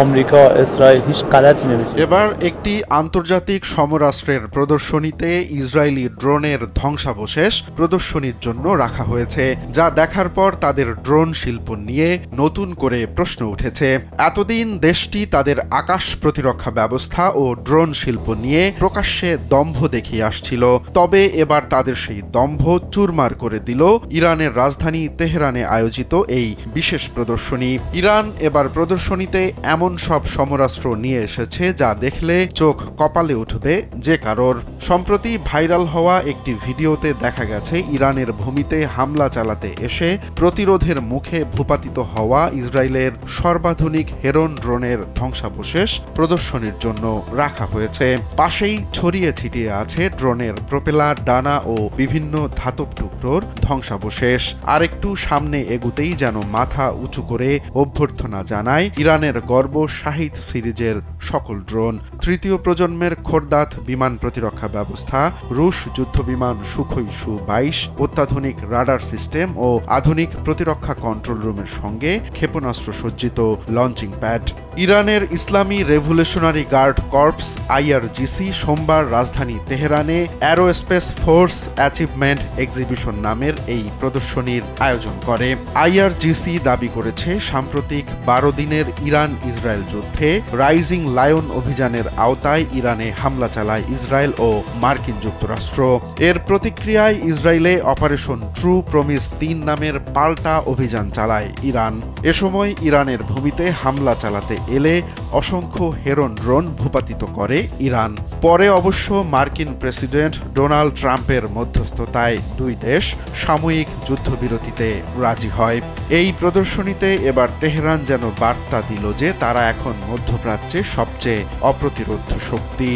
آمریکا، اسرائیل هیچ غلطی نمی‌تونه. এবার একটি আন্তর্জাতিক সমরাষ্ট্রের প্রদর্শনীতে ইসরায়েলি ড্রোনের ধ্বংসাবশেষ প্রদর্শনীর জন্য রাখা হয়েছে, যা দেখার পর তাদের ড্রোন শিল্প নিয়ে নতুন করে প্রশ্ন উঠেছে। এতদিন দেশটি তাদের আকাশ প্রতিরক্ষা ব্যবস্থা ও ড্রোন শিল্প নিয়ে প্রকাশ্যে দম্ভ দেখিয়ে আসছিল, তবে এবার তাদের সেই দম্ভ চুরমার করে দিল ইরানের রাজধানী তেহরানে আয়োজিত এই বিশেষ প্রদর্শনী। ইরান এবার প্রদর্শনীতে এমন সব সমরাস্ত্র নিয়ে এসেছে যা দেখলে চোখ কপালে উঠবে যে কারোর। সম্প্রতি ভাইরাল হওয়া একটি ভিডিওতে দেখা গেছে ইরানের ভূমিতে হামলা চালাতে এসে প্রতিরোধের মুখে ভূপাতিত হওয়া ইসরায়েলের সর্বাধুনিক হেরন ড্রোনের ধ্বংসাবশেষ প্রদর্শনীর জন্য রাখা হয়েছে। পাশেই ছড়িয়ে ছিটিয়ে আছে ড্রোনের প্রপেলার, ডানা ও বিভিন্ন ধাতব টুকরোর ধ্বংসাবশেষ। আরেকটু সামনে এগুতেই যেন মাথা উঁচু করে অভ্যর্থনা জানায় ইরানের গর্ব শাহিদ সিরিজের সকল ড্রোন। তৃতীয় প্রজন্মের খোরদাত বিমান প্রতিরক্ষা ব্যবস্থা, রুশ যুদ্ধবিমান সুখোই সু-22, অত্যাধুনিক রাডার সিস্টেম ও আধুনিক প্রতিরক্ষা কন্ট্রোল রুমের সঙ্গে ক্ষেপণাস্ত্র সজ্জিত লঞ্চিং প্যাড। ইরানের ইসলামী রেভলিউশনারি গার্ড কর্পস আইআরজিসি সোমবার রাজধানী তেহরানে অ্যারোস্পেস ফোর্স অ্যাচিভমেন্ট এক্সিবিশন নামের এই প্রদর্শনীর আয়োজন করে। আইআরজিসি দাবি করেছে সাম্প্রতিক 12 দিনের ইরান ইসরায়েল যুদ্ধে রাইজিং লায়ন অভিযানের আওতায় ইরানে হামলা চালায় ইসরায়েল ও মার্কিন যুক্তরাষ্ট্র। এর প্রতিক্রিয়ায় ইসরায়েলে অপারেশন ট্রু প্রমিস 3 নামের পাল্টা অভিযান চালায় ইরান। এ সময় ইরানের ভূমিতে হামলা চালাতে এলে অসংখ্য হেরন ড্রোন ভূপাতিত করে ইরান। পরে অবশ্য মার্কিন প্রেসিডেন্ট ডোনাল্ড ট্রাম্পের মধ্যস্থতায় দুই দেশ সাময়িক যুদ্ধবিরতিতে রাজি হয়। এই প্রদর্শনীতে এবার তেহরান যেন বার্তা দিল যে তারা এখন মধ্যপ্রাচ্যে সবচেয়ে অপ্রতিরোধ্য শক্তি।